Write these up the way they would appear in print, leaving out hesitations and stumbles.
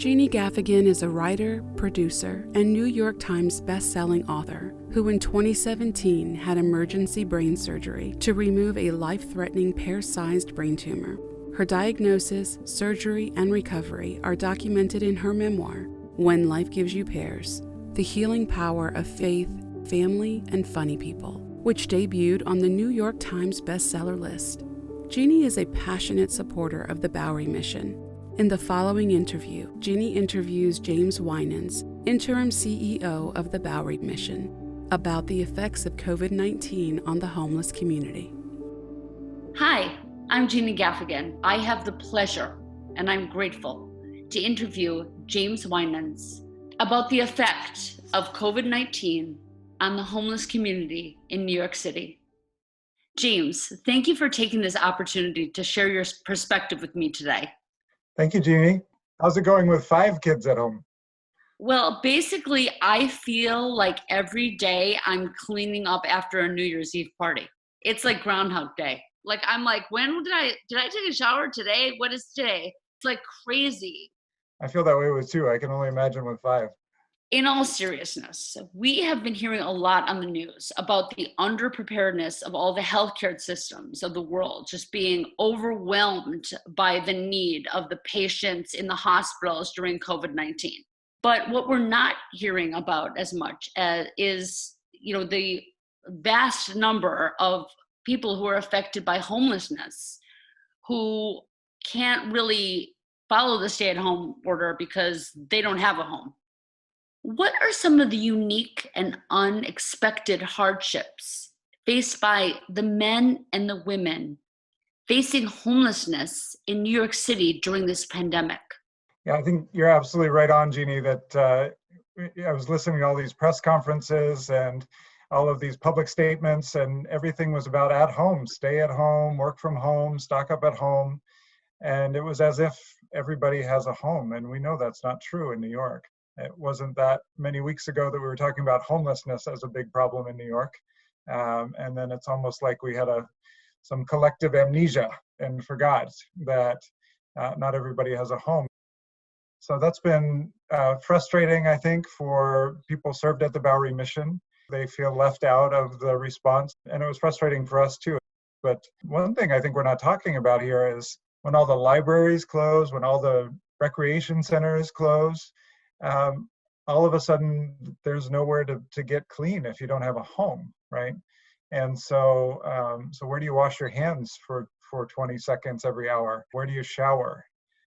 Jeannie Gaffigan is a writer, producer, and New York Times bestselling author who in 2017 had emergency brain surgery to remove a life-threatening pear-sized brain tumor. Her diagnosis, surgery, and recovery are documented in her memoir, When Life Gives You Pears: The Healing Power of Faith, Family, and Funny People, which debuted on the New York Times bestseller list. Jeannie is a passionate supporter of the Bowery Mission. In the following interview, Jeannie interviews James Winans, Interim CEO of the Bowery Mission, about the effects of COVID-19 on the homeless community. Hi, I'm Jeannie Gaffigan. I have the pleasure, and I'm grateful, to interview James Winans about the effect of COVID-19 on the homeless community in New York City. James, thank you for taking this opportunity to share your perspective with me today. Thank you, Jeannie. How's it going with 5 kids at home? Well, basically, I feel like every day I'm cleaning up after a New Year's Eve party. It's like Groundhog Day. I'm like, when did I take a shower today? What is today? It's like crazy. I feel that way with 2. I can only imagine with 5. In all seriousness, we have been hearing a lot on the news about the underpreparedness of all the healthcare systems of the world, just being overwhelmed by the need of the patients in the hospitals during COVID-19. But what we're not hearing about as much is, the vast number of people who are affected by homelessness, who can't really follow the stay-at-home order because they don't have a home. What are some of the unique and unexpected hardships faced by the men and the women facing homelessness in New York City during this pandemic? Yeah, I think you're absolutely right on, Jeannie, that I was listening to all these press conferences and all of these public statements, and everything was about at home, stay at home, work from home, stock up at home. And it was as if everybody has a home, and we know that's not true in New York. It wasn't that many weeks ago that we were talking about homelessness as a big problem in New York. And then it's almost like we had some collective amnesia and forgot that not everybody has a home. So that's been frustrating, I think, for people served at the Bowery Mission. They feel left out of the response, and it was frustrating for us too. But one thing I think we're not talking about here is when all the libraries close, when all the recreation centers close, all of a sudden there's nowhere to get clean if you don't have a home, right? And so where do you wash your hands for 20 seconds every hour? Where do you shower?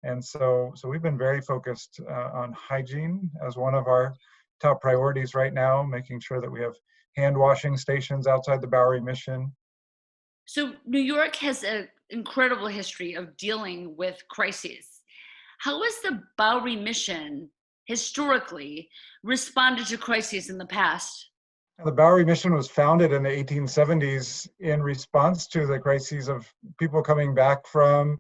And so we've been very focused on hygiene as one of our top priorities right now, making sure that we have hand washing stations outside the Bowery Mission. So New York has an incredible history of dealing with crises. How has the Bowery Mission historically responded to crises in the past? The Bowery Mission was founded in the 1870s in response to the crises of people coming back from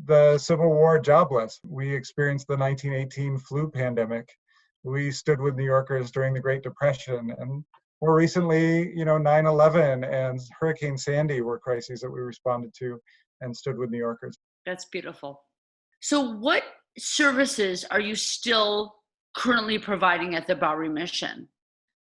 the Civil War jobless. We experienced the 1918 flu pandemic. We stood with New Yorkers during the Great Depression. And more recently, 9/11 and Hurricane Sandy were crises that we responded to and stood with New Yorkers. That's beautiful. So what services are you still currently providing at the Bowery Mission?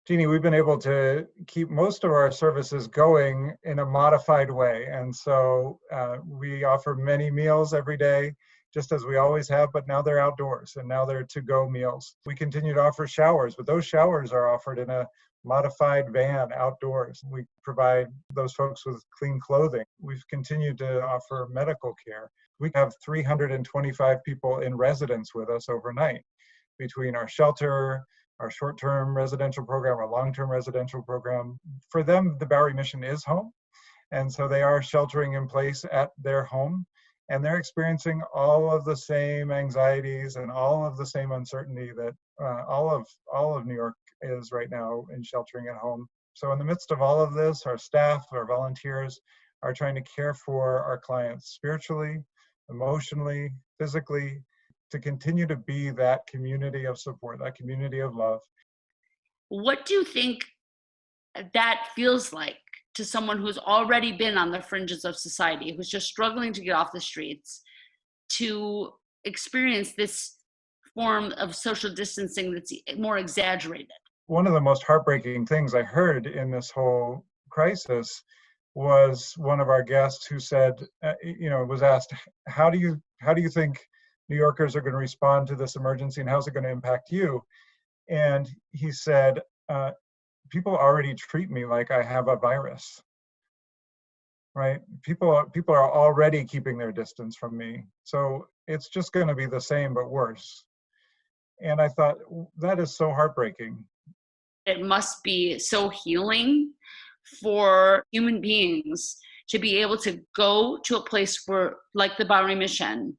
Jeannie, we've been able to keep most of our services going in a modified way. And so we offer many meals every day, just as we always have, but now they're outdoors and now they're to-go meals. We continue to offer showers, but those showers are offered in a modified van outdoors. We provide those folks with clean clothing. We've continued to offer medical care. We have 325 people in residence with us overnight between our shelter, our short-term residential program, our long-term residential program. For them, the Bowery Mission is home. And so they are sheltering in place at their home. And they're experiencing all of the same anxieties and all of the same uncertainty that all of New York is right now in sheltering at home. So in the midst of all of this, our staff, our volunteers are trying to care for our clients spiritually, emotionally, physically, to continue to be that community of support, that community of love. What do you think that feels like to someone who's already been on the fringes of society, who's just struggling to get off the streets, to experience this form of social distancing that's more exaggerated. One of the most heartbreaking things I heard in this whole crisis was one of our guests who said, was asked, how do you think New Yorkers are going to respond to this emergency, and how's it going to impact you? And he said, people already treat me like I have a virus, right? People are already keeping their distance from me. So it's just going to be the same, but worse. And I thought, that is so heartbreaking. It must be so healing for human beings to be able to go to a place where, like the Bowery Mission,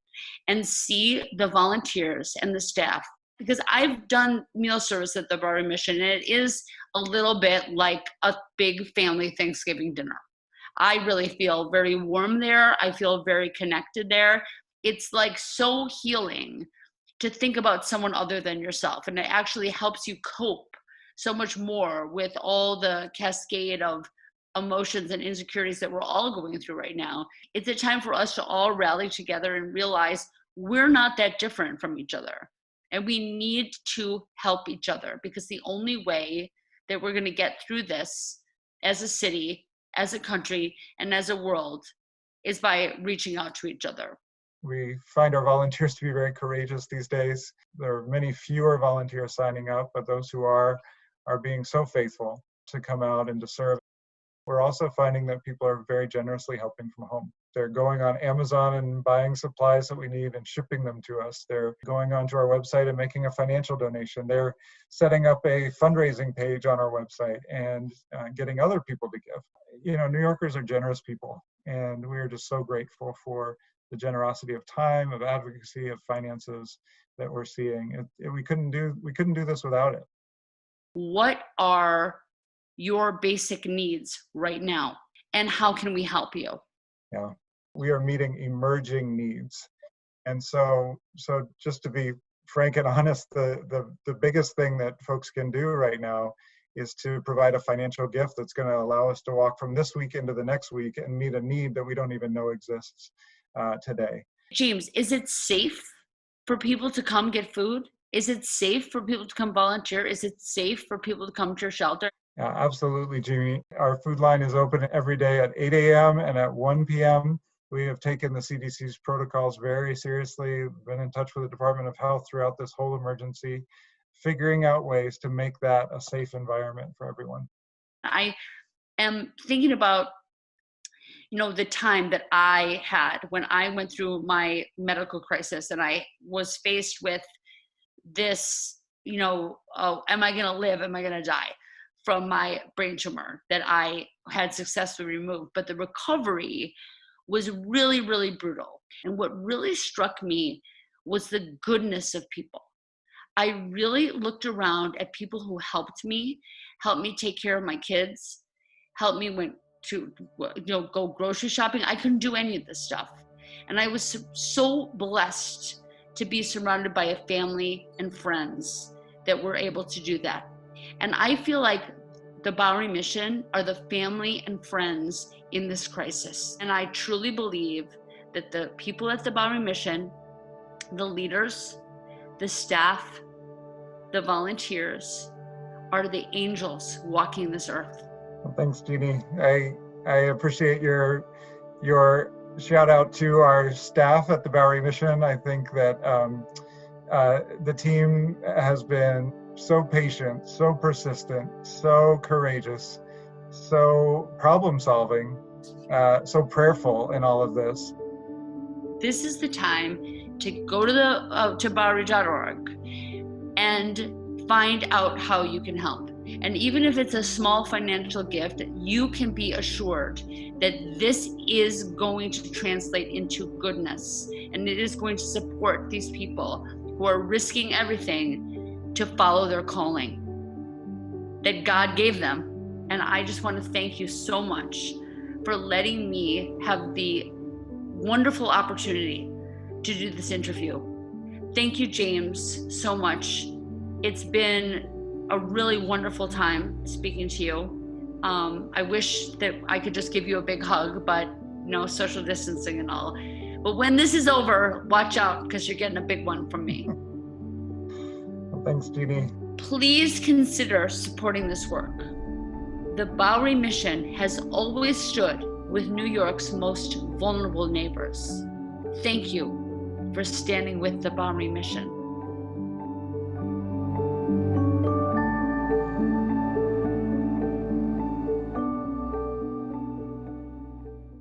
and see the volunteers and the staff. Because I've done meal service at the Bowery Mission, and it is a little bit like a big family Thanksgiving dinner. I really feel very warm there. I feel very connected there. It's like so healing to think about someone other than yourself. And it actually helps you cope so much more with all the cascade of emotions and insecurities that we're all going through right now. It's a time for us to all rally together and realize we're not that different from each other. And we need to help each other, because the only way that we're going to get through this as a city, as a country, and as a world is by reaching out to each other. We find our volunteers to be very courageous these days. There are many fewer volunteers signing up, but those who are being so faithful to come out and to serve. We're also finding that people are very generously helping from home. They're going on Amazon and buying supplies that we need and shipping them to us. They're going onto our website and making a financial donation. They're setting up a fundraising page on our website and getting other people to give. New Yorkers are generous people, and we're just so grateful for the generosity of time, of advocacy, of finances that we're seeing. We couldn't do this without it. What are your basic needs right now, and how can we help you? Yeah, we are meeting emerging needs. And so just to be frank and honest, the biggest thing that folks can do right now is to provide a financial gift that's going to allow us to walk from this week into the next week and meet a need that we don't even know exists today. James, is it safe for people to come get food? Is it safe for people to come volunteer? Is it safe for people to come to your shelter? Absolutely, Jeannie. Our food line is open every day at 8 a.m. and at 1 p.m. We have taken the CDC's protocols very seriously, been in touch with the Department of Health throughout this whole emergency, figuring out ways to make that a safe environment for everyone. I am thinking about the time that I had when I went through my medical crisis, and I was faced with this, am I going to live? Am I going to die from my brain tumor that I had successfully removed? But the recovery was really, really brutal. And what really struck me was the goodness of people. I really looked around at people who helped me take care of my kids, helped me go grocery shopping. I couldn't do any of this stuff. And I was so blessed to be surrounded by a family and friends that were able to do that. And I feel like the Bowery Mission are the family and friends in this crisis. And I truly believe that the people at the Bowery Mission, the leaders, the staff, the volunteers, are the angels walking this earth. Well, thanks, Jeannie. I appreciate your shout out to our staff at the Bowery Mission. I think that the team has been so patient, so persistent, so courageous, so problem solving, so prayerful in all of this. This is the time to go to Bowery.org and find out how you can help. And even if it's a small financial gift, you can be assured that this is going to translate into goodness, and it is going to support these people who are risking everything to follow their calling that God gave them. And I just want to thank you so much for letting me have the wonderful opportunity to do this interview. Thank you, James, so much. It's been a really wonderful time speaking to you. I wish that I could just give you a big hug, but social distancing and all. But when this is over, watch out, because you're getting a big one from me. Thanks, Jeannie. Please consider supporting this work. The Bowery Mission has always stood with New York's most vulnerable neighbors. Thank you for standing with the Bowery Mission.